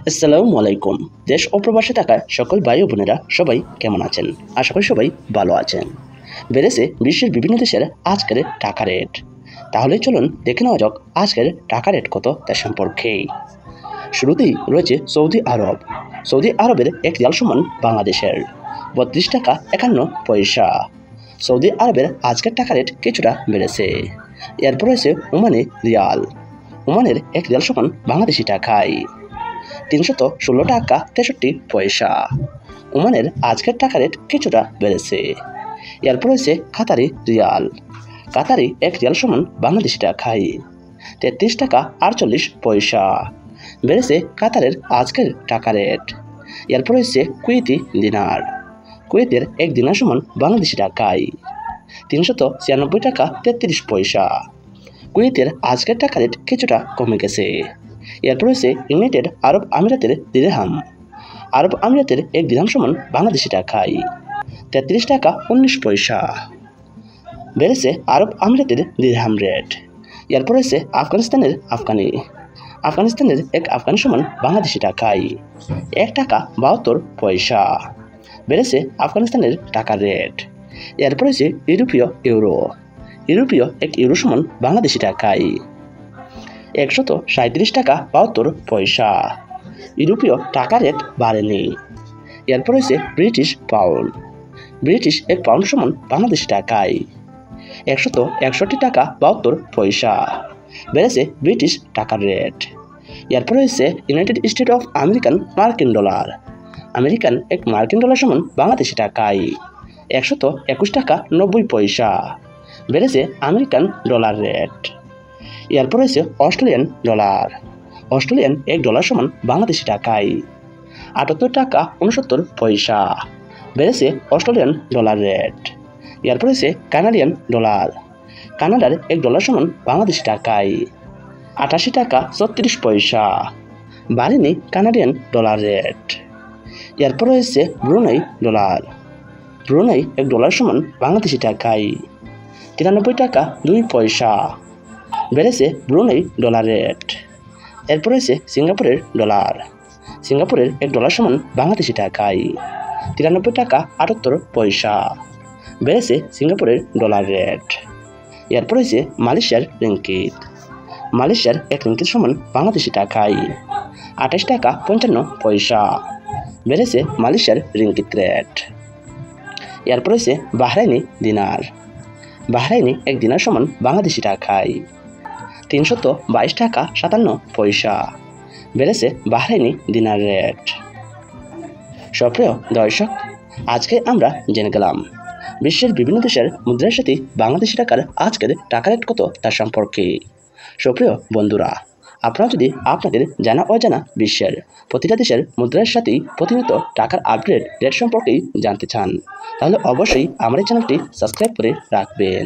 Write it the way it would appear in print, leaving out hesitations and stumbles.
আসসালামু আলাইকুম। দেশ ও প্রবাসে থাকা সকল ভাই ও বোনেরা সবাই কেমন আছেন? আশা করি সবাই ভালো আছেন। বেড়েছে বিশ্বের বিভিন্ন দেশের আজকের টাকা রেট। তাহলে চলুন দেখে নেওয়া যাক আজকের টাকা রেট কত তা সম্পর্কে। শুরুতেই রয়েছে সৌদি আরব। সৌদি আরবের এক রিয়াল সমান বাংলাদেশের 32 টাকা 51 পয়সা। সৌদি আরবের আজকের টাকা রেট কিছুটা বেড়েছে। এরপর রয়েছে ওমানে রিয়াল। ওমানের এক রিয়াল সমান বাংলাদেশি টাকায় 316 টাকা 63 পয়সা। ওমানের আজকের টাকা রেট কিছুটা বেড়েছে। এরপর রয়েছে কাতারি রিয়াল। কাতারি এক রিয়াল সমান বাংলাদেশি টাকায় 33 টাকা 48 পয়সা। বেড়েছে কাতারের আজকের টাকা রেট। এরপর রয়েছে কুয়েতি দিনার। কুয়েতের এক দিনার সমান বাংলাদেশি টাকায় 396 টাকা 33 পয়সা। কুয়েতের আজকের টাকা রেট কিছুটা কমে গেছে। এরপর রয়েছে ইউনাইটেড আরব আমিরাতের দিরহাম। আরব আমিরাতের এক দিরহাম সমান বাংলাদেশি টাকায় 33 টাকা 19 পয়সা। বেড়েছে আরব আমিরাতের দিরহাম রেট। এরপর রয়েছে আফগানিস্তানের আফগানি। আফগানিস্তানের এক আফগানি সমান বাংলাদেশি টাকায় 1 টাকা 72 পয়সা। বেড়েছে আফগানিস্তানের টাকার রেট। এরপর রয়েছে ইউরোপীয় ইউরো। ইউরোপীয় এক ইউরো সমান বাংলাদেশি টাকায় 137 টাকা 72 পয়সা। ইউরোপীয় টাকা রেট বাড়েনি। এরপর রয়েছে ব্রিটিশ পাউন্ড। ব্রিটিশ এক পাউন্ড সমান বাংলাদেশি টাকায় 161 টাকা 72 পয়সা। বেড়েছে ব্রিটিশ টাকার রেট। এরপর রয়েছে ইউনাইটেড স্টেট অফ আমেরিকান মার্কিন ডলার। আমেরিকান এক মার্কিন ডলার সমান বাংলাদেশি টাকায় 121 টাকা 90 পয়সা। বেড়েছে আমেরিকান ডলার রেট। এরপর রয়েছে অস্ট্রেলিয়ান ডলার। অস্ট্রেলিয়ান এক ডলার সমান বাংলাদেশি টাকায় 78 টাকা 69 পয়সা। বেড়েছে অস্ট্রেলিয়ান ডলার রেট। এরপর রয়েছে কানাডিয়ান ডলার। কানাডার এক ডলার সমান বাংলাদেশি টাকায় 88 টাকা 36 পয়সা। বাড়েনি কানাডিয়ান ডলার রেট। এরপর রয়েছে ব্রুনাই ডলার। ব্রুনাই এক ডলার সমান বাংলাদেশি টাকায় 93 টাকা 2 পয়সা। বেড়েছে ব্রুনাই ডলার রেট। এরপর রয়েছে সিঙ্গাপুরের ডলার। সিঙ্গাপুরের এক ডলার সমান বাংলাদেশি টাকায় 93 টাকা 78 পয়সা। বেড়েছে সিঙ্গাপুরের ডলার রেট। এরপর রয়েছে মালয়েশিয়ার রিঙ্গিত। মালয়েশিয়ার এক রিঙ্গিত সমান বাংলাদেশি টাকায় 28 টাকা 55 পয়সা। বেড়েছে মালয়েশিয়ার রিঙ্গিত রেট। এরপর রয়েছে বাহরাইনি দিনার। বাহরাইনি এক দিনার সমান বাংলাদেশি টাকায় 322 টাকা 57 পয়সা। বেড়েছে বাহরাইনি দিনার রেট। সুপ্রিয় দর্শক, আজকে আমরা জেনে গেলাম বিশ্বের বিভিন্ন দেশের মুদ্রার সাথে বাংলাদেশি টাকার আজকের টাকা রেট কত তার সম্পর্কে। সুপ্রিয় বন্ধুরা, আপনারা যদি আপনাদের জানা অজানা বিশ্বের প্রতিটা দেশের মুদ্রার সাথেই প্রতিনিয়ত টাকার আপডেট রেট সম্পর্কেই জানতে চান, তাহলে অবশ্যই আমার এই চ্যানেলটি সাবস্ক্রাইব করে রাখবেন।